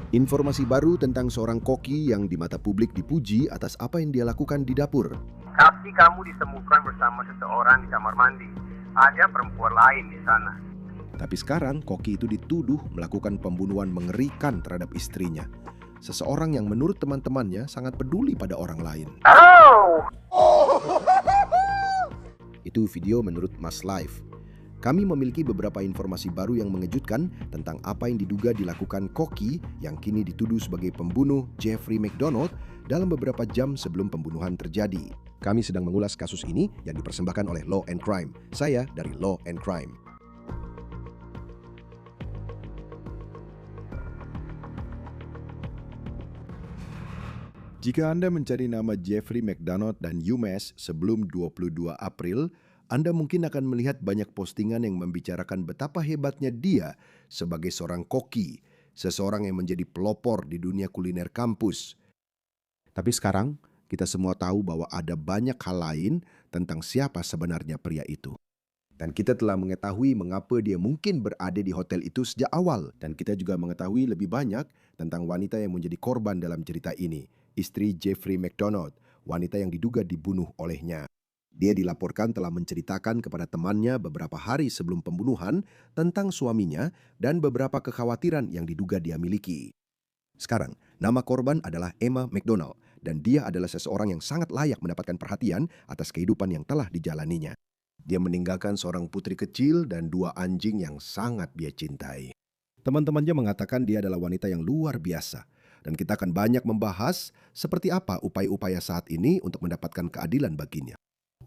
Informasi baru tentang seorang koki yang di mata publik dipuji atas apa yang dia lakukan di dapur. Tapi kamu ditemukan bersama seseorang di kamar mandi. Ada perempuan lain di sana. Tapi sekarang koki itu dituduh melakukan pembunuhan mengerikan terhadap istrinya. Seseorang yang menurut teman-temannya sangat peduli pada orang lain. Itu video menurut Mas Live. Kami memiliki beberapa informasi baru yang mengejutkan tentang apa yang diduga dilakukan koki yang kini dituduh sebagai pembunuh Jeffrey MacDonald dalam beberapa jam sebelum pembunuhan terjadi. Kami sedang mengulas kasus ini yang dipersembahkan oleh Law and Crime. Saya dari Law and Crime. Jika Anda mencari nama Jeffrey MacDonald dan UMass sebelum 22 April, Anda mungkin akan melihat banyak postingan yang membicarakan betapa hebatnya dia sebagai seorang koki, seseorang yang menjadi pelopor di dunia kuliner kampus. Tapi sekarang, kita semua tahu bahwa ada banyak hal lain tentang siapa sebenarnya pria itu. Dan kita telah mengetahui mengapa dia mungkin berada di hotel itu sejak awal. Dan kita juga mengetahui lebih banyak tentang wanita yang menjadi korban dalam cerita ini, istri Jeffrey MacDonald, wanita yang diduga dibunuh olehnya. Dia dilaporkan telah menceritakan kepada temannya beberapa hari sebelum pembunuhan tentang suaminya dan beberapa kekhawatiran yang diduga dia miliki. Sekarang, nama korban adalah Emma MacDonald dan dia adalah seseorang yang sangat layak mendapatkan perhatian atas kehidupan yang telah dijalaninya. Dia meninggalkan seorang putri kecil dan 2 anjing yang sangat dia cintai. Teman-temannya mengatakan dia adalah wanita yang luar biasa. Dan kita akan banyak membahas seperti apa upaya-upaya saat ini untuk mendapatkan keadilan baginya.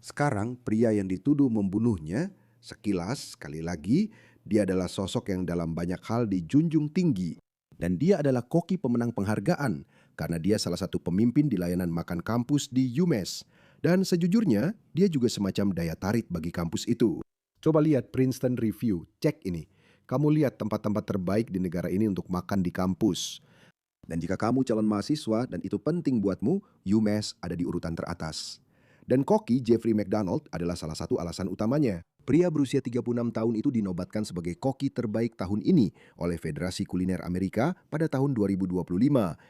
Sekarang, pria yang dituduh membunuhnya, sekilas, sekali lagi, dia adalah sosok yang dalam banyak hal dijunjung tinggi. Dan dia adalah koki pemenang penghargaan karena dia salah satu pemimpin di layanan makan kampus di UMass. Dan sejujurnya, dia juga semacam daya tarik bagi kampus itu. Coba lihat Princeton Review, cek ini. Kamu lihat tempat-tempat terbaik di negara ini untuk makan di kampus. Dan jika kamu calon mahasiswa dan itu penting buatmu, UMass ada di urutan teratas. Dan koki Jeffrey MacDonald adalah salah satu alasan utamanya. Pria berusia 36 tahun itu dinobatkan sebagai koki terbaik tahun ini oleh Federasi Kuliner Amerika pada tahun 2025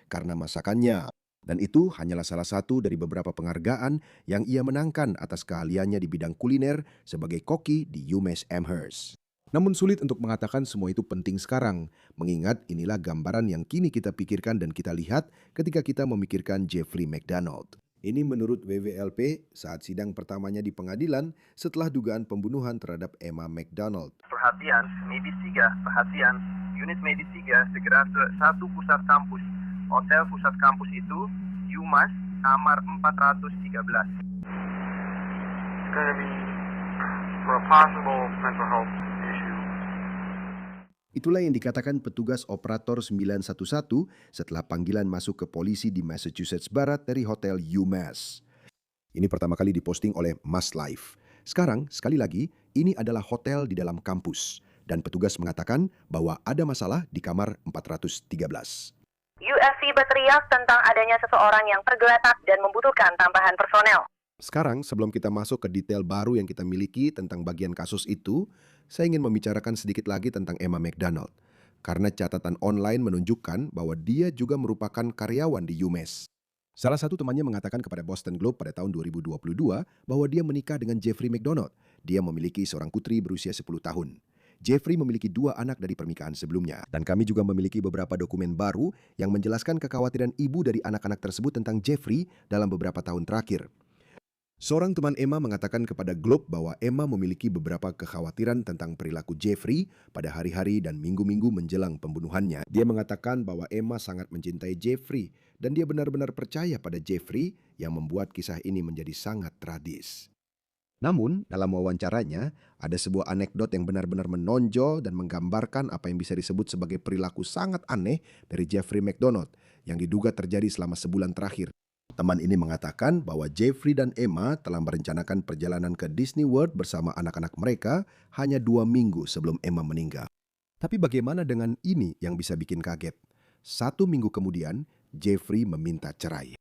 karena masakannya. Dan itu hanyalah salah satu dari beberapa penghargaan yang ia menangkan atas keahliannya di bidang kuliner sebagai koki di UMass Amherst. Namun sulit untuk mengatakan semua itu penting sekarang, mengingat inilah gambaran yang kini kita pikirkan dan kita lihat ketika kita memikirkan Jeffrey MacDonald. Ini menurut WWLP saat sidang pertamanya di pengadilan setelah dugaan pembunuhan terhadap Emma MacDonald. Perhatian, medis 3, perhatian, unit medis 3 segera ke satu pusat kampus. Hotel pusat kampus itu, UMass, kamar 413. It's going to be for a possible mental health issue. Itulah yang dikatakan petugas operator 911 setelah panggilan masuk ke polisi di Massachusetts Barat dari Hotel UMass. Ini pertama kali diposting oleh Mas Live. Sekarang, sekali lagi, ini adalah hotel di dalam kampus. Dan petugas mengatakan bahwa ada masalah di kamar 413. UFC berteriak tentang adanya seseorang yang tergeletak dan membutuhkan tambahan personel. Sekarang, sebelum kita masuk ke detail baru yang kita miliki tentang bagian kasus itu, saya ingin membicarakan sedikit lagi tentang Emma MacDonald. Karena catatan online menunjukkan bahwa dia juga merupakan karyawan di UMass. Salah satu temannya mengatakan kepada Boston Globe pada tahun 2022 bahwa dia menikah dengan Jeffrey MacDonald. Dia memiliki seorang putri berusia 10 tahun. Jeffrey memiliki 2 anak dari pernikahan sebelumnya. Dan kami juga memiliki beberapa dokumen baru yang menjelaskan kekhawatiran ibu dari anak-anak tersebut tentang Jeffrey dalam beberapa tahun terakhir. Seorang teman Emma mengatakan kepada Globe bahwa Emma memiliki beberapa kekhawatiran tentang perilaku Jeffrey pada hari-hari dan minggu-minggu menjelang pembunuhannya. Dia mengatakan bahwa Emma sangat mencintai Jeffrey dan dia benar-benar percaya pada Jeffrey yang membuat kisah ini menjadi sangat tragis. Namun, dalam wawancaranya, ada sebuah anekdot yang benar-benar menonjol dan menggambarkan apa yang bisa disebut sebagai perilaku sangat aneh dari Jeffrey MacDonald yang diduga terjadi selama sebulan terakhir. Teman ini mengatakan bahwa Jeffrey dan Emma telah merencanakan perjalanan ke Disney World bersama anak-anak mereka hanya 2 minggu sebelum Emma meninggal. Tapi bagaimana dengan ini yang bisa bikin kaget? 1 minggu kemudian, Jeffrey meminta cerai.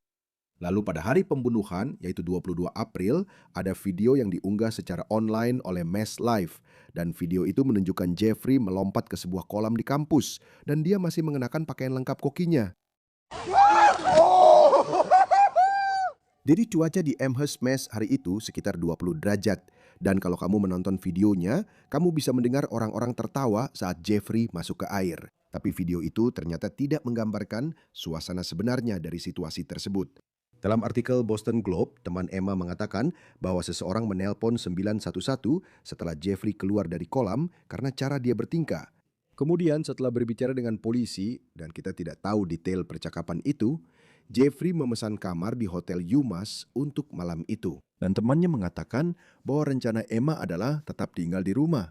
Lalu pada hari pembunuhan, yaitu 22 April, ada video yang diunggah secara online oleh Mass Live. Dan video itu menunjukkan Jeffrey melompat ke sebuah kolam di kampus. Dan dia masih mengenakan pakaian lengkap kokinya. Jadi cuaca di Amherst, Mass hari itu sekitar 20 derajat. Dan kalau kamu menonton videonya, kamu bisa mendengar orang-orang tertawa saat Jeffrey masuk ke air. Tapi video itu ternyata tidak menggambarkan suasana sebenarnya dari situasi tersebut. Dalam artikel Boston Globe, teman Emma mengatakan bahwa seseorang menelpon 911 setelah Jeffrey keluar dari kolam karena cara dia bertingkah. Kemudian setelah berbicara dengan polisi, dan kita tidak tahu detail percakapan itu, Jeffrey memesan kamar di Hotel UMass untuk malam itu. Dan temannya mengatakan bahwa rencana Emma adalah tetap tinggal di rumah.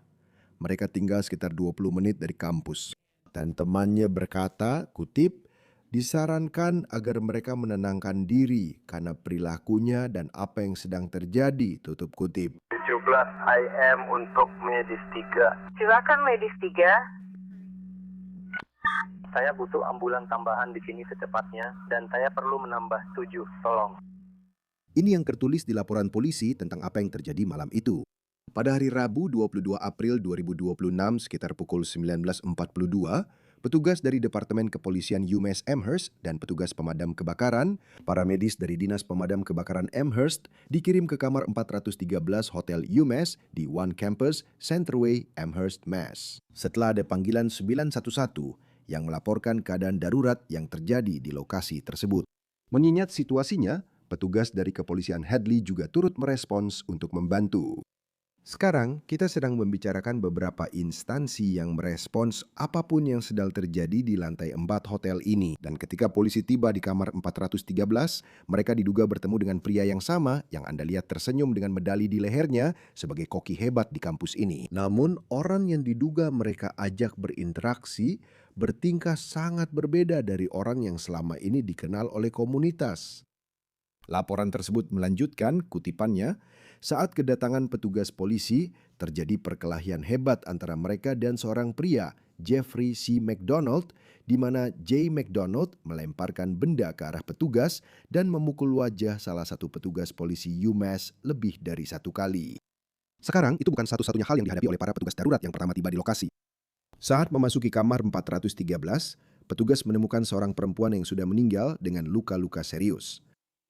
Mereka tinggal sekitar 20 menit dari kampus. Dan temannya berkata, kutip, disarankan agar mereka menenangkan diri karena perilakunya dan apa yang sedang terjadi, tutup kutip. 17 IM untuk medis 3. Silakan medis 3. Saya butuh ambulan tambahan di sini secepatnya dan saya perlu menambah 7. Tolong. Ini yang tertulis di laporan polisi tentang apa yang terjadi malam itu. Pada hari Rabu 22 April 2026 sekitar pukul 19.42, petugas dari Departemen Kepolisian UMass Amherst dan petugas pemadam kebakaran, para medis dari Dinas Pemadam Kebakaran Amherst dikirim ke kamar 413 Hotel UMass di One Campus, Centerway, Amherst, Mass. Setelah ada panggilan 911 yang melaporkan keadaan darurat yang terjadi di lokasi tersebut. Mengingat situasinya, petugas dari kepolisian Hadley juga turut merespons untuk membantu. Sekarang, kita sedang membicarakan beberapa instansi yang merespons apapun yang sedang terjadi di lantai 4 hotel ini. Dan ketika polisi tiba di kamar 413, mereka diduga bertemu dengan pria yang sama yang Anda lihat tersenyum dengan medali di lehernya sebagai koki hebat di kampus ini. Namun, orang yang diduga mereka ajak berinteraksi bertingkah sangat berbeda dari orang yang selama ini dikenal oleh komunitas. Laporan tersebut melanjutkan kutipannya, saat kedatangan petugas polisi, terjadi perkelahian hebat antara mereka dan seorang pria, Jeffrey C. McDonald, di mana J. McDonald melemparkan benda ke arah petugas dan memukul wajah salah satu petugas polisi UMass lebih dari 1 kali. Sekarang, itu bukan satu-satunya hal yang dihadapi oleh para petugas darurat yang pertama tiba di lokasi. Saat memasuki kamar 413, petugas menemukan seorang perempuan yang sudah meninggal dengan luka-luka serius.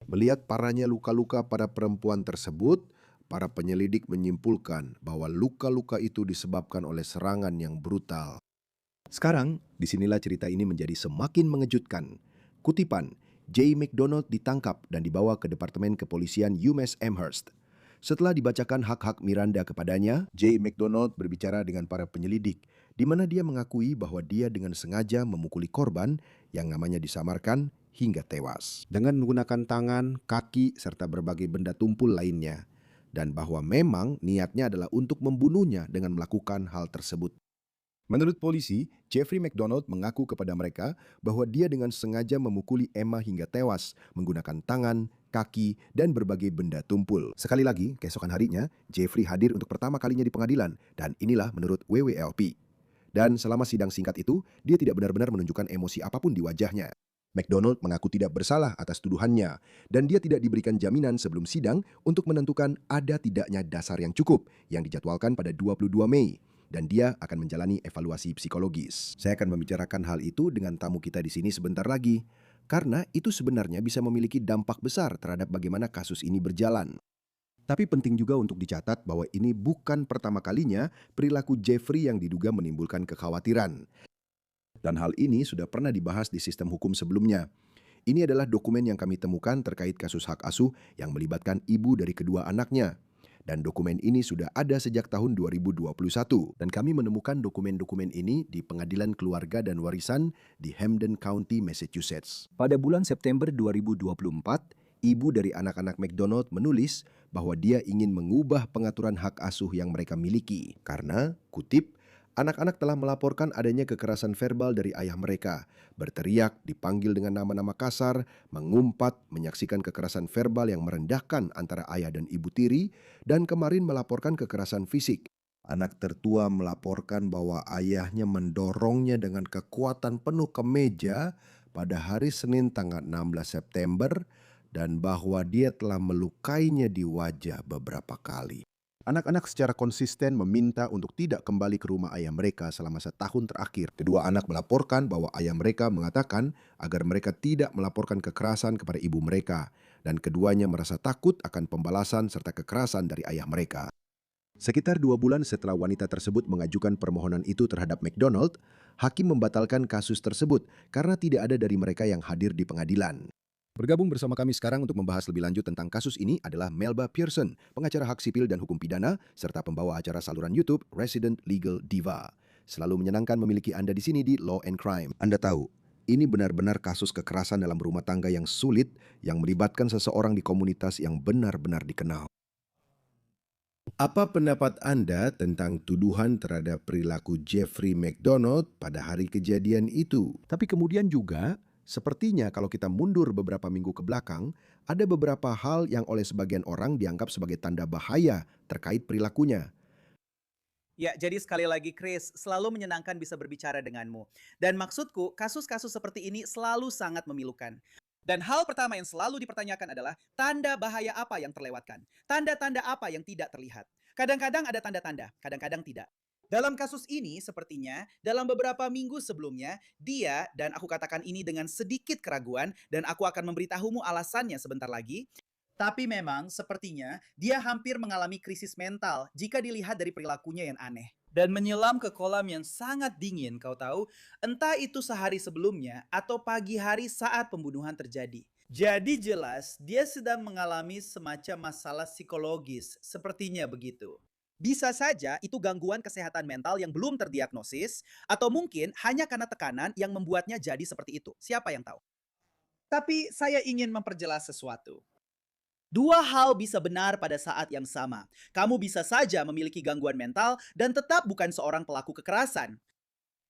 Melihat parahnya luka-luka pada perempuan tersebut, para penyelidik menyimpulkan bahwa luka-luka itu disebabkan oleh serangan yang brutal. Sekarang, disinilah cerita ini menjadi semakin mengejutkan. Kutipan, J. McDonald ditangkap dan dibawa ke Departemen Kepolisian UMass Amherst. Setelah dibacakan hak-hak Miranda kepadanya, J. McDonald berbicara dengan para penyelidik, di mana dia mengakui bahwa dia dengan sengaja memukuli korban yang namanya disamarkan hingga tewas dengan menggunakan tangan, kaki, serta berbagai benda tumpul lainnya, dan bahwa memang niatnya adalah untuk membunuhnya dengan melakukan hal tersebut. Menurut polisi, Jeffrey McDonald mengaku kepada mereka bahwa dia dengan sengaja memukuli Emma hingga tewas menggunakan tangan, kaki, dan berbagai benda tumpul. Sekali lagi, keesokan harinya, Jeffrey hadir untuk pertama kalinya di pengadilan, dan inilah menurut WWLP. Dan selama sidang singkat itu, dia tidak benar-benar menunjukkan emosi apapun di wajahnya. McDonald mengaku tidak bersalah atas tuduhannya, dan dia tidak diberikan jaminan sebelum sidang untuk menentukan ada tidaknya dasar yang cukup yang dijadwalkan pada 22 Mei, dan dia akan menjalani evaluasi psikologis. Saya akan membicarakan hal itu dengan tamu kita di sini sebentar lagi, karena itu sebenarnya bisa memiliki dampak besar terhadap bagaimana kasus ini berjalan. Tapi penting juga untuk dicatat bahwa ini bukan pertama kalinya perilaku Jeffrey yang diduga menimbulkan kekhawatiran. Dan hal ini sudah pernah dibahas di sistem hukum sebelumnya. Ini adalah dokumen yang kami temukan terkait kasus hak asuh yang melibatkan ibu dari kedua anaknya. Dan dokumen ini sudah ada sejak tahun 2021. Dan kami menemukan dokumen-dokumen ini di Pengadilan Keluarga dan Warisan di Hampden County, Massachusetts. Pada bulan September 2024, ibu dari anak-anak McDonald menulis bahwa dia ingin mengubah pengaturan hak asuh yang mereka miliki. Karena, kutip, anak-anak telah melaporkan adanya kekerasan verbal dari ayah mereka, berteriak, dipanggil dengan nama-nama kasar, mengumpat, menyaksikan kekerasan verbal yang merendahkan antara ayah dan ibu tiri, dan kemarin melaporkan kekerasan fisik. Anak tertua melaporkan bahwa ayahnya mendorongnya dengan kekuatan penuh ke meja pada hari Senin tanggal 16 September dan bahwa dia telah melukainya di wajah beberapa kali. Anak-anak secara konsisten meminta untuk tidak kembali ke rumah ayah mereka selama setahun terakhir. Kedua anak melaporkan bahwa ayah mereka mengatakan agar mereka tidak melaporkan kekerasan kepada ibu mereka, dan keduanya merasa takut akan pembalasan serta kekerasan dari ayah mereka. Sekitar 2 bulan setelah wanita tersebut mengajukan permohonan itu terhadap McDonald, hakim membatalkan kasus tersebut karena tidak ada dari mereka yang hadir di pengadilan. Bergabung bersama kami sekarang untuk membahas lebih lanjut tentang kasus ini adalah Melba Pearson, pengacara hak sipil dan hukum pidana, serta pembawa acara saluran YouTube Resident Legal Diva. Selalu menyenangkan memiliki Anda di sini di Law and Crime. Anda tahu, ini benar-benar kasus kekerasan dalam rumah tangga yang sulit yang melibatkan seseorang di komunitas yang benar-benar dikenal. Apa pendapat Anda tentang tuduhan terhadap perilaku Jeffrey McDonald pada hari kejadian itu? Tapi kemudian juga, sepertinya kalau kita mundur beberapa minggu ke belakang, ada beberapa hal yang oleh sebagian orang dianggap sebagai tanda bahaya terkait perilakunya. Ya, jadi sekali lagi Chris, selalu menyenangkan bisa berbicara denganmu. Dan maksudku, kasus-kasus seperti ini selalu sangat memilukan. Dan hal pertama yang selalu dipertanyakan adalah tanda bahaya apa yang terlewatkan. Tanda-tanda apa yang tidak terlihat. Kadang-kadang ada tanda-tanda, kadang-kadang tidak. Dalam kasus ini, sepertinya dalam beberapa minggu sebelumnya, dia, dan aku katakan ini dengan sedikit keraguan, dan aku akan memberitahumu alasannya sebentar lagi, tapi memang sepertinya dia hampir mengalami krisis mental jika dilihat dari perilakunya yang aneh. Dan menyelam ke kolam yang sangat dingin, kau tahu, entah itu sehari sebelumnya atau pagi hari saat pembunuhan terjadi. Jadi jelas dia sedang mengalami semacam masalah psikologis, sepertinya begitu. Bisa saja itu gangguan kesehatan mental yang belum terdiagnosis, atau mungkin hanya karena tekanan yang membuatnya jadi seperti itu. Siapa yang tahu? Tapi saya ingin memperjelas sesuatu. Dua hal bisa benar pada saat yang sama. Kamu bisa saja memiliki gangguan mental dan tetap bukan seorang pelaku kekerasan.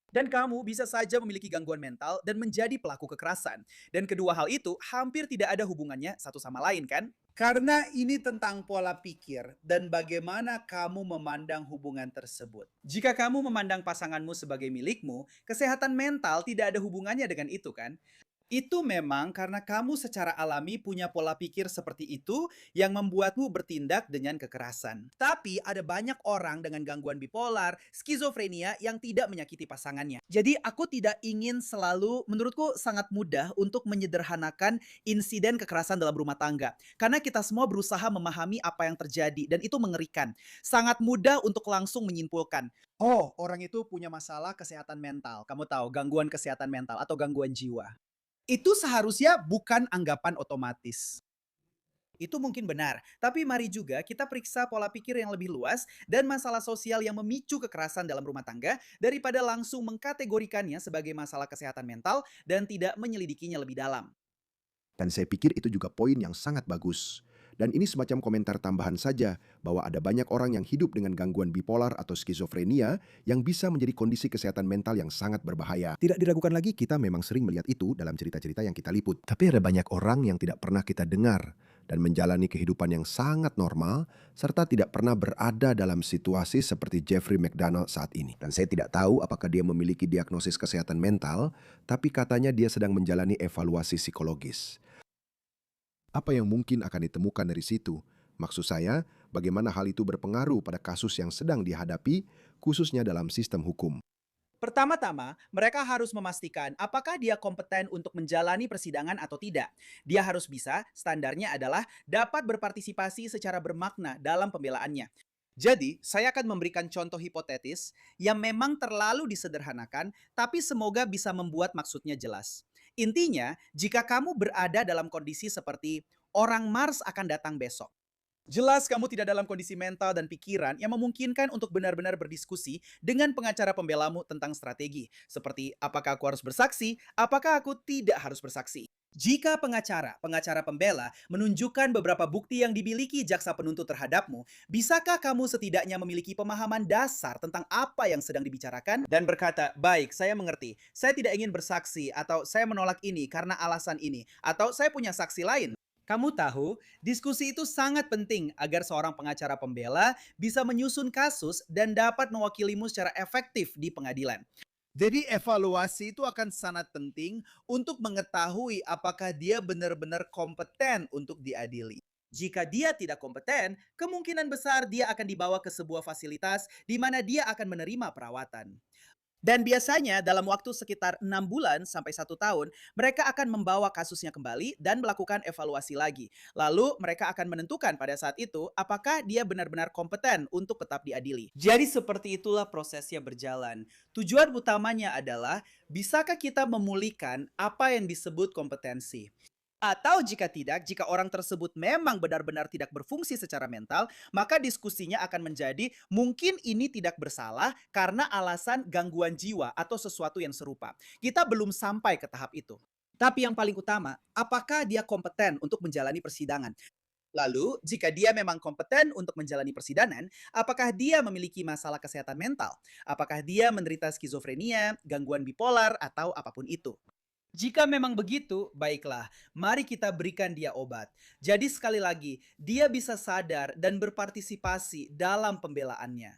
Dan kamu bisa saja memiliki gangguan mental dan menjadi pelaku kekerasan. Dan kedua hal itu hampir tidak ada hubungannya satu sama lain, kan? Karena ini tentang pola pikir dan bagaimana kamu memandang hubungan tersebut. Jika kamu memandang pasanganmu sebagai milikmu, kesehatan mental tidak ada hubungannya dengan itu, kan? Itu memang karena kamu secara alami punya pola pikir seperti itu yang membuatmu bertindak dengan kekerasan. Tapi ada banyak orang dengan gangguan bipolar, skizofrenia yang tidak menyakiti pasangannya. Jadi aku tidak ingin selalu, menurutku sangat mudah untuk menyederhanakan insiden kekerasan dalam rumah tangga. Karena kita semua berusaha memahami apa yang terjadi dan itu mengerikan. Sangat mudah untuk langsung menyimpulkan, oh, orang itu punya masalah kesehatan mental. Kamu tahu, gangguan kesehatan mental atau gangguan jiwa. Itu seharusnya bukan anggapan otomatis. Itu mungkin benar, tapi mari juga kita periksa pola pikir yang lebih luas dan masalah sosial yang memicu kekerasan dalam rumah tangga daripada langsung mengkategorikannya sebagai masalah kesehatan mental dan tidak menyelidikinya lebih dalam. Dan saya pikir itu juga poin yang sangat bagus. Dan ini semacam komentar tambahan saja bahwa ada banyak orang yang hidup dengan gangguan bipolar atau skizofrenia yang bisa menjadi kondisi kesehatan mental yang sangat berbahaya. Tidak diragukan lagi, kita memang sering melihat itu dalam cerita-cerita yang kita liput. Tapi ada banyak orang yang tidak pernah kita dengar dan menjalani kehidupan yang sangat normal serta tidak pernah berada dalam situasi seperti Jeffrey McDonald saat ini. Dan saya tidak tahu apakah dia memiliki diagnosis kesehatan mental, tapi katanya dia sedang menjalani evaluasi psikologis. Apa yang mungkin akan ditemukan dari situ? Maksud saya, bagaimana hal itu berpengaruh pada kasus yang sedang dihadapi, khususnya dalam sistem hukum. Pertama-tama, mereka harus memastikan apakah dia kompeten untuk menjalani persidangan atau tidak. Dia harus bisa, standarnya adalah dapat berpartisipasi secara bermakna dalam pembelaannya. Jadi, saya akan memberikan contoh hipotetis yang memang terlalu disederhanakan, tapi semoga bisa membuat maksudnya jelas. Intinya, jika kamu berada dalam kondisi seperti orang Mars akan datang besok. Jelas kamu tidak dalam kondisi mental dan pikiran yang memungkinkan untuk benar-benar berdiskusi dengan pengacara pembelamu tentang strategi. Seperti apakah aku harus bersaksi, apakah aku tidak harus bersaksi. Jika pengacara pembela menunjukkan beberapa bukti yang dimiliki jaksa penuntut terhadapmu, bisakah kamu setidaknya memiliki pemahaman dasar tentang apa yang sedang dibicarakan dan berkata, baik, saya mengerti, saya tidak ingin bersaksi atau saya menolak ini karena alasan ini, atau saya punya saksi lain. Kamu tahu, diskusi itu sangat penting agar seorang pengacara pembela bisa menyusun kasus dan dapat mewakilimu secara efektif di pengadilan. Jadi evaluasi itu akan sangat penting untuk mengetahui apakah dia benar-benar kompeten untuk diadili. Jika dia tidak kompeten, kemungkinan besar dia akan dibawa ke sebuah fasilitas di mana dia akan menerima perawatan. Dan biasanya dalam waktu sekitar 6 bulan sampai 1 tahun, mereka akan membawa kasusnya kembali dan melakukan evaluasi lagi. Lalu mereka akan menentukan pada saat itu apakah dia benar-benar kompeten untuk tetap diadili. Jadi seperti itulah prosesnya berjalan. Tujuan utamanya adalah bisakah kita memulihkan apa yang disebut kompetensi. Atau jika tidak, jika orang tersebut memang benar-benar tidak berfungsi secara mental, maka diskusinya akan menjadi mungkin ini tidak bersalah karena alasan gangguan jiwa atau sesuatu yang serupa. Kita belum sampai ke tahap itu. Tapi yang paling utama, apakah dia kompeten untuk menjalani persidangan? Lalu, jika dia memang kompeten untuk menjalani persidangan, apakah dia memiliki masalah kesehatan mental? Apakah dia menderita skizofrenia, gangguan bipolar, atau apapun itu? Jika memang begitu, baiklah, mari kita berikan dia obat. Jadi sekali lagi, dia bisa sadar dan berpartisipasi dalam pembelaannya.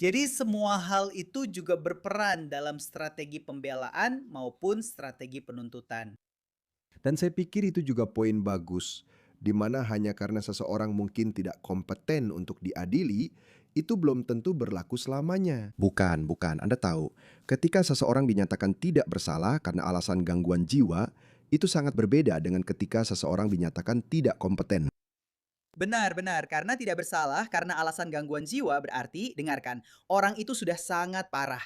Jadi semua hal itu juga berperan dalam strategi pembelaan maupun strategi penuntutan. Dan saya pikir itu juga poin bagus, di mana hanya karena seseorang mungkin tidak kompeten untuk diadili, itu belum tentu berlaku selamanya. Bukan. Anda tahu, ketika seseorang dinyatakan tidak bersalah karena alasan gangguan jiwa, itu sangat berbeda dengan ketika seseorang dinyatakan tidak kompeten. Benar, karena tidak bersalah karena alasan gangguan jiwa berarti, dengarkan, orang itu sudah sangat parah.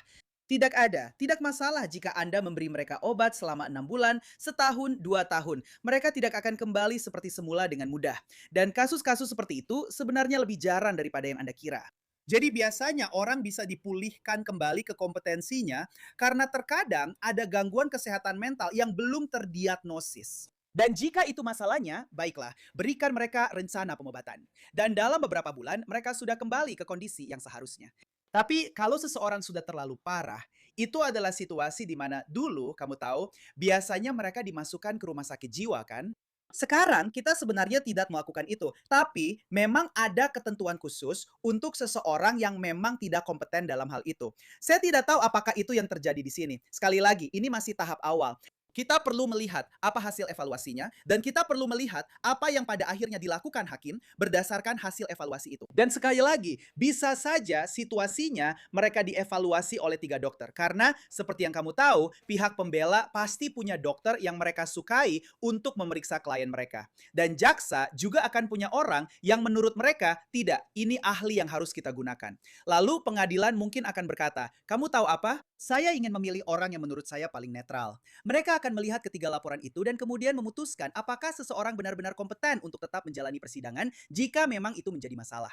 Tidak masalah jika Anda memberi mereka obat selama 6 bulan, setahun, 2 tahun. Mereka tidak akan kembali seperti semula dengan mudah. Dan kasus-kasus seperti itu sebenarnya lebih jarang daripada yang Anda kira. Jadi biasanya orang bisa dipulihkan kembali ke kompetensinya karena terkadang ada gangguan kesehatan mental yang belum terdiagnosis. Dan jika itu masalahnya, baiklah, berikan mereka rencana pengobatan. Dan dalam beberapa bulan, mereka sudah kembali ke kondisi yang seharusnya. Tapi kalau seseorang sudah terlalu parah, itu adalah situasi di mana dulu, kamu tahu, biasanya mereka dimasukkan ke rumah sakit jiwa kan? Sekarang kita sebenarnya tidak melakukan itu, tapi memang ada ketentuan khusus untuk seseorang yang memang tidak kompeten dalam hal itu. Saya tidak tahu apakah itu yang terjadi di sini. Sekali lagi, ini masih tahap awal. Kita perlu melihat apa hasil evaluasinya, dan kita perlu melihat apa yang pada akhirnya dilakukan hakim berdasarkan hasil evaluasi itu. Dan sekali lagi, bisa saja situasinya mereka dievaluasi oleh 3 dokter. Karena seperti yang kamu tahu, pihak pembela pasti punya dokter yang mereka sukai untuk memeriksa klien mereka. Dan jaksa juga akan punya orang yang menurut mereka, tidak, ini ahli yang harus kita gunakan. Lalu pengadilan mungkin akan berkata, kamu tahu apa? Saya ingin memilih orang yang menurut saya paling netral. Mereka akan melihat ketiga laporan itu dan kemudian memutuskan apakah seseorang benar-benar kompeten untuk tetap menjalani persidangan jika memang itu menjadi masalah.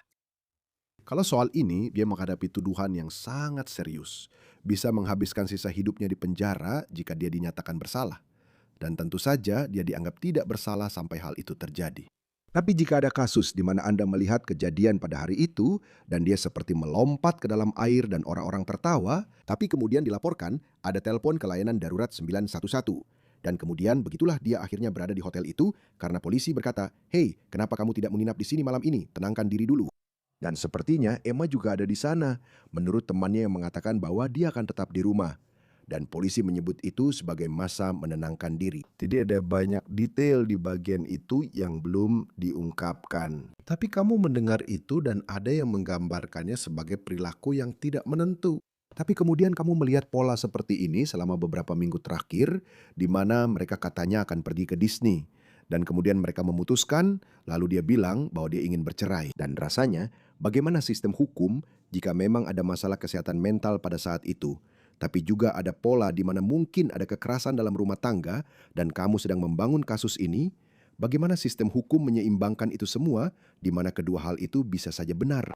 Kalau soal ini, dia menghadapi tuduhan yang sangat serius. Bisa menghabiskan sisa hidupnya di penjara jika dia dinyatakan bersalah. Dan tentu saja dia dianggap tidak bersalah sampai hal itu terjadi. Tapi jika ada kasus di mana Anda melihat kejadian pada hari itu dan dia seperti melompat ke dalam air dan orang-orang tertawa, tapi kemudian dilaporkan ada telepon ke layanan darurat 911. Dan kemudian begitulah dia akhirnya berada di hotel itu karena polisi berkata, "Hei, kenapa kamu tidak menginap di sini malam ini? Tenangkan diri dulu." Dan sepertinya Emma juga ada di sana, menurut temannya yang mengatakan bahwa dia akan tetap di rumah. Dan polisi menyebut itu sebagai masa menenangkan diri. Jadi ada banyak detail di bagian itu yang belum diungkapkan. Tapi kamu mendengar itu dan ada yang menggambarkannya sebagai perilaku yang tidak menentu. Tapi kemudian kamu melihat pola seperti ini selama beberapa minggu terakhir, di mana mereka katanya akan pergi ke Disney. Dan kemudian mereka memutuskan, lalu dia bilang bahwa dia ingin bercerai. Dan rasanya, bagaimana sistem hukum jika memang ada masalah kesehatan mental pada saat itu? Tapi juga ada pola di mana mungkin ada kekerasan dalam rumah tangga dan kamu sedang membangun kasus ini, bagaimana sistem hukum menyeimbangkan itu semua di mana kedua hal itu bisa saja benar?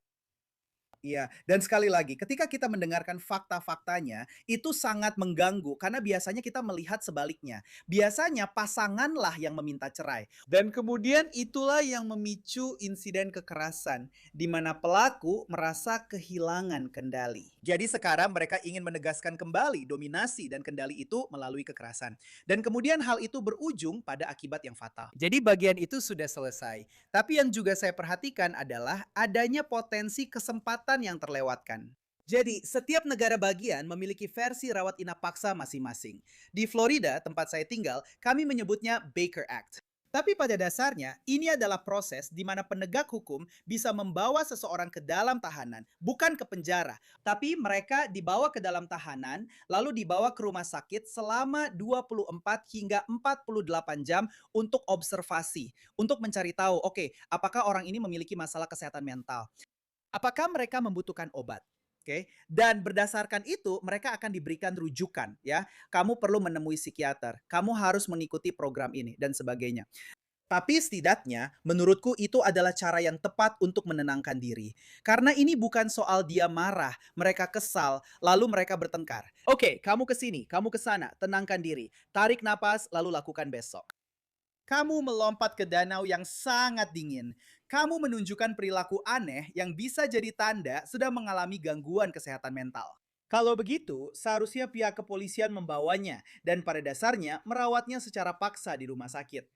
Iya, dan sekali lagi, ketika kita mendengarkan fakta-faktanya, itu sangat mengganggu karena biasanya kita melihat sebaliknya. Biasanya pasanganlah yang meminta cerai. Dan kemudian itulah yang memicu insiden kekerasan, di mana pelaku merasa kehilangan kendali. Jadi sekarang mereka ingin menegaskan kembali dominasi dan kendali itu melalui kekerasan. Dan kemudian hal itu berujung pada akibat yang fatal. Jadi bagian itu sudah selesai. Tapi yang juga saya perhatikan adalah adanya potensi kesempatan yang terlewatkan. Jadi, setiap negara bagian memiliki versi rawat inap paksa masing-masing. Di Florida, tempat saya tinggal, kami menyebutnya Baker Act. Tapi pada dasarnya, ini adalah proses di mana penegak hukum bisa membawa seseorang ke dalam tahanan, bukan ke penjara. Tapi mereka dibawa ke dalam tahanan, lalu dibawa ke rumah sakit selama 24 hingga 48 jam untuk observasi. Untuk mencari tahu, oke, apakah orang ini memiliki masalah kesehatan mental? Apakah mereka membutuhkan obat? Oke, dan berdasarkan itu mereka akan diberikan rujukan ya. Kamu perlu menemui psikiater, kamu harus mengikuti program ini dan sebagainya. Tapi setidaknya menurutku itu adalah cara yang tepat untuk menenangkan diri. Karena ini bukan soal dia marah, mereka kesal, lalu mereka bertengkar. Oke, kamu ke sini, kamu ke sana, tenangkan diri. Tarik napas lalu lakukan besok. Kamu melompat ke danau yang sangat dingin. Kamu menunjukkan perilaku aneh yang bisa jadi tanda sedang mengalami gangguan kesehatan mental. Kalau begitu, seharusnya pihak kepolisian membawanya dan pada dasarnya merawatnya secara paksa di rumah sakit.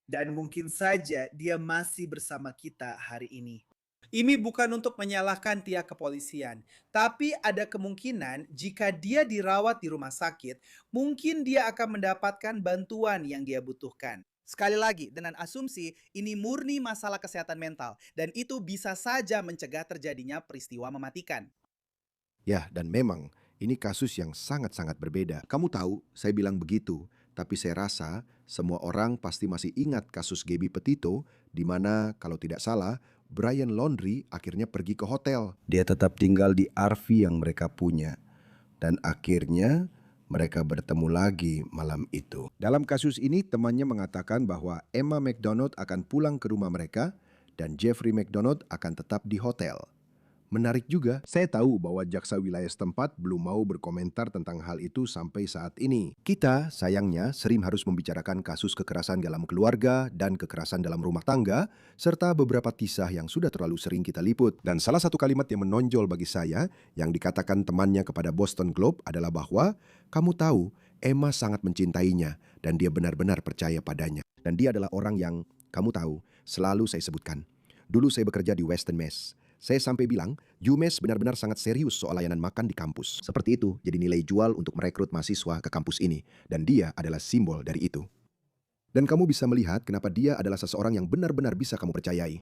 Dan mungkin saja dia masih bersama kita hari ini. Ini bukan untuk menyalahkan pihak kepolisian, tapi ada kemungkinan jika dia dirawat di rumah sakit, mungkin dia akan mendapatkan bantuan yang dia butuhkan. Sekali lagi, dengan asumsi ini murni masalah kesehatan mental dan itu bisa saja mencegah terjadinya peristiwa mematikan. Ya, dan memang ini kasus yang sangat-sangat berbeda. Kamu tahu, saya bilang begitu, tapi saya rasa semua orang pasti masih ingat kasus Gabby Petito, di mana kalau tidak salah, Brian Laundrie akhirnya pergi ke hotel. Dia tetap tinggal di RV yang mereka punya. Dan akhirnya mereka bertemu lagi malam itu. Dalam kasus ini, temannya mengatakan bahwa Emma McDonald akan pulang ke rumah mereka dan Jeffrey McDonald akan tetap di hotel. Menarik juga, saya tahu bahwa jaksa wilayah setempat belum mau berkomentar tentang hal itu sampai saat ini. Kita, sayangnya, sering harus membicarakan kasus kekerasan dalam keluarga dan kekerasan dalam rumah tangga, serta beberapa kisah yang sudah terlalu sering kita liput. Dan salah satu kalimat yang menonjol bagi saya, yang dikatakan temannya kepada Boston Globe adalah bahwa, kamu tahu, Emma sangat mencintainya dan dia benar-benar percaya padanya. Dan dia adalah orang yang, kamu tahu, selalu saya sebutkan. Dulu saya bekerja di Western Mass. Saya sampai bilang, UMass benar-benar sangat serius soal layanan makan di kampus. Seperti itu, jadi nilai jual untuk merekrut mahasiswa ke kampus ini. Dan dia adalah simbol dari itu. Dan kamu bisa melihat kenapa dia adalah seseorang yang benar-benar bisa kamu percayai.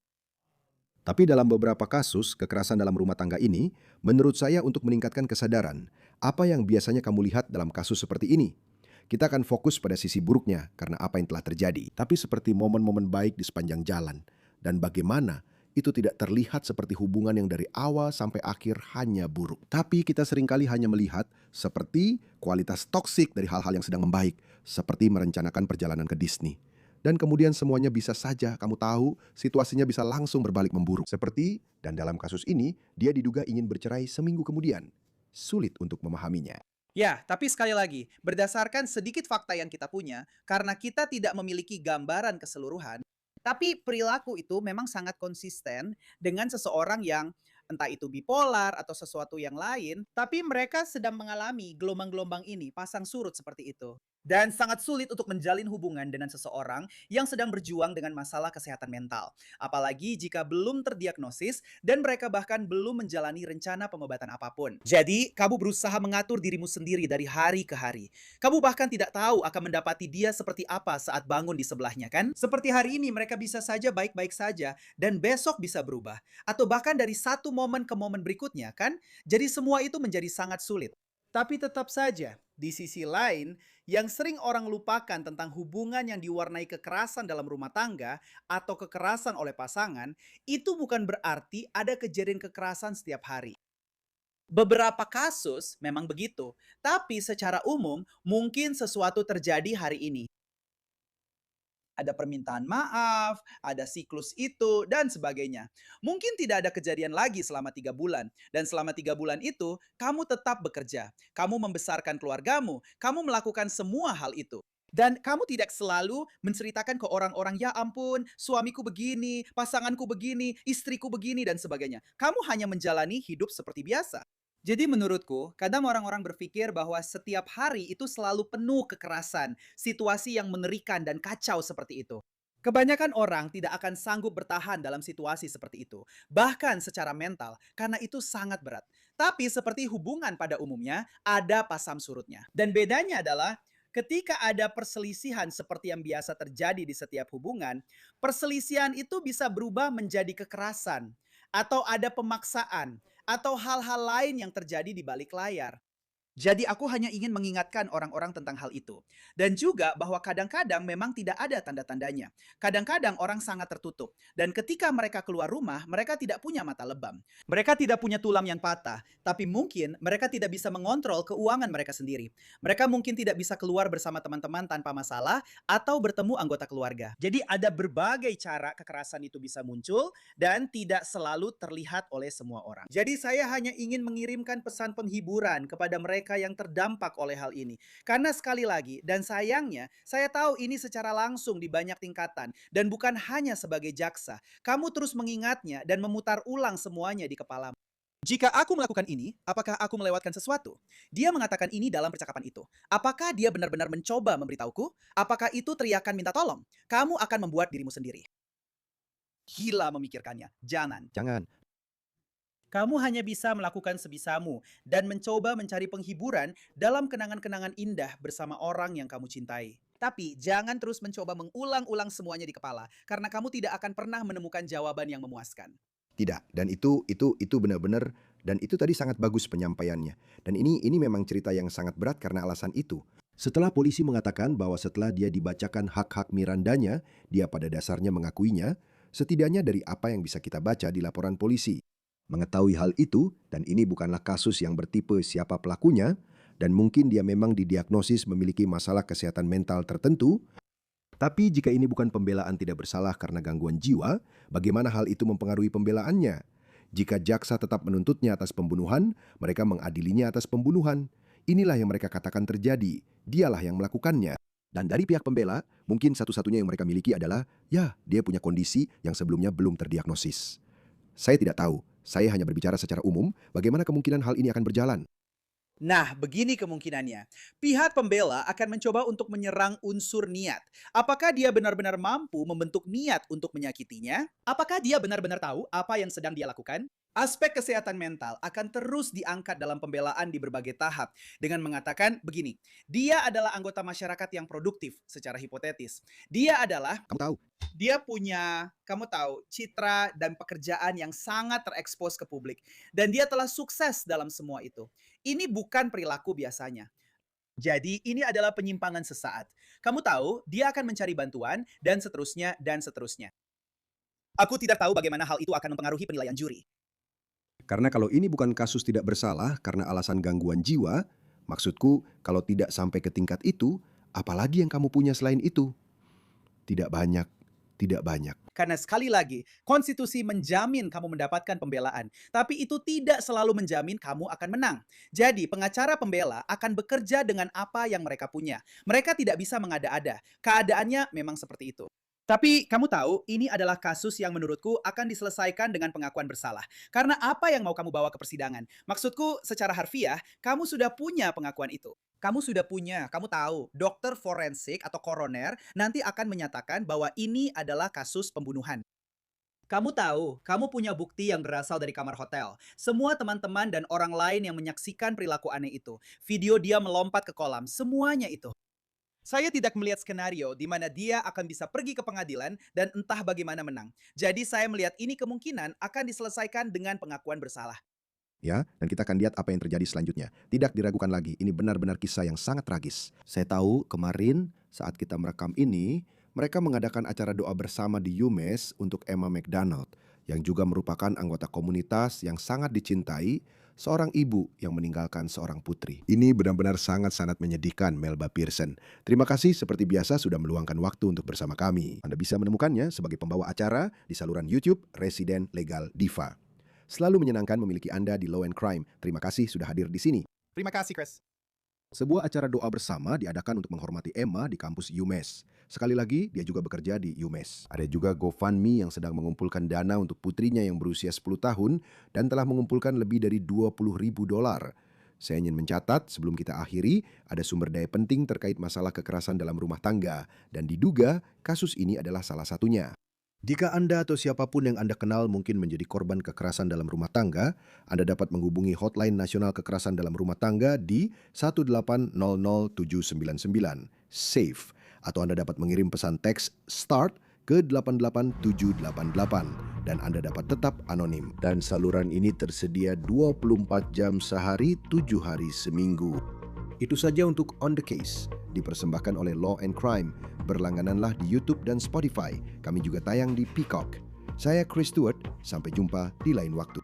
Tapi dalam beberapa kasus kekerasan dalam rumah tangga ini, menurut saya untuk meningkatkan kesadaran, apa yang biasanya kamu lihat dalam kasus seperti ini? Kita akan fokus pada sisi buruknya karena apa yang telah terjadi. Tapi seperti momen-momen baik di sepanjang jalan. Dan bagaimana itu tidak terlihat seperti hubungan yang dari awal sampai akhir hanya buruk. Tapi kita seringkali hanya melihat seperti kualitas toksik dari hal-hal yang sedang membaik, seperti merencanakan perjalanan ke Disney. Dan kemudian semuanya bisa saja, kamu tahu, situasinya bisa langsung berbalik memburuk. Seperti, dan dalam kasus ini, dia diduga ingin bercerai seminggu kemudian. Sulit untuk memahaminya. Ya, tapi sekali lagi, berdasarkan sedikit fakta yang kita punya, karena kita tidak memiliki gambaran keseluruhan, tapi perilaku itu memang sangat konsisten dengan seseorang yang entah itu bipolar atau sesuatu yang lain, tapi mereka sedang mengalami gelombang-gelombang ini, pasang surut seperti itu. Dan sangat sulit untuk menjalin hubungan dengan seseorang yang sedang berjuang dengan masalah kesehatan mental. Apalagi jika belum terdiagnosis dan mereka bahkan belum menjalani rencana pengobatan apapun. Jadi, kamu berusaha mengatur dirimu sendiri dari hari ke hari. Kamu bahkan tidak tahu akan mendapati dia seperti apa saat bangun di sebelahnya, kan? Seperti hari ini mereka bisa saja baik-baik saja dan besok bisa berubah. Atau bahkan dari satu momen ke momen berikutnya, kan? Jadi semua itu menjadi sangat sulit. Tapi tetap saja, di sisi lain, yang sering orang lupakan tentang hubungan yang diwarnai kekerasan dalam rumah tangga atau kekerasan oleh pasangan, itu bukan berarti ada kejadian kekerasan setiap hari. Beberapa kasus memang begitu, tapi secara umum mungkin sesuatu terjadi hari ini. Ada permintaan maaf, ada siklus itu, dan sebagainya. Mungkin tidak ada kejadian lagi selama 3 bulan. Dan selama 3 bulan itu, kamu tetap bekerja. Kamu membesarkan keluargamu. Kamu melakukan semua hal itu. Dan kamu tidak selalu menceritakan ke orang-orang, ya ampun, suamiku begini, pasanganku begini, istriku begini, dan sebagainya. Kamu hanya menjalani hidup seperti biasa. Jadi menurutku, kadang orang-orang berpikir bahwa setiap hari itu selalu penuh kekerasan, situasi yang mengerikan dan kacau seperti itu. Kebanyakan orang tidak akan sanggup bertahan dalam situasi seperti itu, bahkan secara mental, karena itu sangat berat. Tapi seperti hubungan pada umumnya, ada pasang surutnya. Dan bedanya adalah ketika ada perselisihan seperti yang biasa terjadi di setiap hubungan, perselisihan itu bisa berubah menjadi kekerasan, atau ada pemaksaan, atau hal-hal lain yang terjadi di balik layar. Jadi aku hanya ingin mengingatkan orang-orang tentang hal itu. Dan juga bahwa kadang-kadang memang tidak ada tanda-tandanya. Kadang-kadang orang sangat tertutup. Dan ketika mereka keluar rumah, mereka tidak punya mata lebam. Mereka tidak punya tulang yang patah. Tapi mungkin mereka tidak bisa mengontrol keuangan mereka sendiri. Mereka mungkin tidak bisa keluar bersama teman-teman tanpa masalah atau bertemu anggota keluarga. Jadi ada berbagai cara kekerasan itu bisa muncul dan tidak selalu terlihat oleh semua orang. Jadi saya hanya ingin mengirimkan pesan penghiburan kepada mereka yang terdampak oleh hal ini. Karena sekali lagi, dan sayangnya, saya tahu ini secara langsung di banyak tingkatan, dan bukan hanya sebagai jaksa. Kamu terus mengingatnya dan memutar ulang semuanya di kepalamu. Jika aku melakukan ini, apakah aku melewatkan sesuatu? Dia mengatakan ini dalam percakapan itu. Apakah dia benar-benar mencoba memberitahuku? Apakah itu teriakan minta tolong? Kamu akan membuat dirimu sendiri. Gila memikirkannya. Jangan. Kamu hanya bisa melakukan sebisamu dan mencoba mencari penghiburan dalam kenangan-kenangan indah bersama orang yang kamu cintai. Tapi jangan terus mencoba mengulang-ulang semuanya di kepala, karena kamu tidak akan pernah menemukan jawaban yang memuaskan. Tidak, dan itu benar-benar, dan itu tadi sangat bagus penyampaiannya. Dan ini memang cerita yang sangat berat karena alasan itu. Setelah polisi mengatakan bahwa setelah dia dibacakan hak-hak Mirandanya, dia pada dasarnya mengakuinya, setidaknya dari apa yang bisa kita baca di laporan polisi. Mengetahui hal itu, dan ini bukanlah kasus yang bertipe siapa pelakunya, dan mungkin dia memang didiagnosis memiliki masalah kesehatan mental tertentu, tapi jika ini bukan pembelaan tidak bersalah karena gangguan jiwa, bagaimana hal itu mempengaruhi pembelaannya? Jika jaksa tetap menuntutnya atas pembunuhan, mereka mengadilinya atas pembunuhan. Inilah yang mereka katakan terjadi, dialah yang melakukannya. Dan dari pihak pembela, mungkin satu-satunya yang mereka miliki adalah, ya, dia punya kondisi yang sebelumnya belum terdiagnosis. Saya tidak tahu. Saya hanya berbicara secara umum, bagaimana kemungkinan hal ini akan berjalan. Nah, begini kemungkinannya. Pihak pembela akan mencoba untuk menyerang unsur niat. Apakah dia benar-benar mampu membentuk niat untuk menyakitinya? Apakah dia benar-benar tahu apa yang sedang dia lakukan? Aspek kesehatan mental akan terus diangkat dalam pembelaan di berbagai tahap dengan mengatakan begini, dia adalah anggota masyarakat yang produktif secara hipotetis. Dia adalah dia punya, kamu tahu, citra dan pekerjaan yang sangat terekspos ke publik. Dan dia telah sukses dalam semua itu. Ini bukan perilaku biasanya. Jadi ini adalah penyimpangan sesaat. Kamu tahu, dia akan mencari bantuan, dan seterusnya, dan seterusnya. Aku tidak tahu bagaimana hal itu akan mempengaruhi penilaian juri. Karena kalau ini bukan kasus tidak bersalah karena alasan gangguan jiwa, maksudku kalau tidak sampai ke tingkat itu, apalagi yang kamu punya selain itu? Tidak banyak. Karena sekali lagi, konstitusi menjamin kamu mendapatkan pembelaan. Tapi itu tidak selalu menjamin kamu akan menang. Jadi pengacara pembela akan bekerja dengan apa yang mereka punya. Mereka tidak bisa mengada-ada. Keadaannya memang seperti itu. Tapi kamu tahu, ini adalah kasus yang menurutku akan diselesaikan dengan pengakuan bersalah. Karena apa yang mau kamu bawa ke persidangan? Maksudku, secara harfiah, kamu sudah punya pengakuan itu. Kamu sudah punya, kamu tahu, dokter forensik atau koroner nanti akan menyatakan bahwa ini adalah kasus pembunuhan. Kamu tahu, kamu punya bukti yang berasal dari kamar hotel. Semua teman-teman dan orang lain yang menyaksikan perilaku aneh itu. Video dia melompat ke kolam, semuanya itu. Saya tidak melihat skenario di mana dia akan bisa pergi ke pengadilan dan entah bagaimana menang. Jadi saya melihat ini kemungkinan akan diselesaikan dengan pengakuan bersalah. Ya, dan kita akan lihat apa yang terjadi selanjutnya. Tidak diragukan lagi, ini benar-benar kisah yang sangat tragis. Saya tahu kemarin saat kita merekam ini, mereka mengadakan acara doa bersama di UMass untuk Emma McDonald, yang juga merupakan anggota komunitas yang sangat dicintai, seorang ibu yang meninggalkan seorang putri. Ini benar-benar sangat-sangat menyedihkan, Melba Pearson. Terima kasih seperti biasa sudah meluangkan waktu untuk bersama kami. Anda bisa menemukannya sebagai pembawa acara di saluran YouTube Resident Legal Diva. Selalu menyenangkan memiliki Anda di Law and Crime. Terima kasih sudah hadir di sini. Terima kasih, Chris. Sebuah acara doa bersama diadakan untuk menghormati Emma di kampus UMass. Sekali lagi, dia juga bekerja di UMass. Ada juga GoFundMe yang sedang mengumpulkan dana untuk putrinya yang berusia 10 tahun dan telah mengumpulkan lebih dari $20.000. Saya ingin mencatat sebelum kita akhiri, ada sumber daya penting terkait masalah kekerasan dalam rumah tangga dan diduga kasus ini adalah salah satunya. Jika Anda atau siapapun yang Anda kenal mungkin menjadi korban kekerasan dalam rumah tangga, Anda dapat menghubungi Hotline Nasional Kekerasan dalam Rumah Tangga di 1800799 SAFE, atau Anda dapat mengirim pesan teks START ke 88788 dan Anda dapat tetap anonim. Dan saluran ini tersedia 24 jam sehari, 7 hari seminggu. Itu saja untuk On The Case, dipersembahkan oleh Law and Crime. Berlanggananlah di YouTube dan Spotify. Kami juga tayang di Peacock. Saya Chris Stewart, sampai jumpa di lain waktu.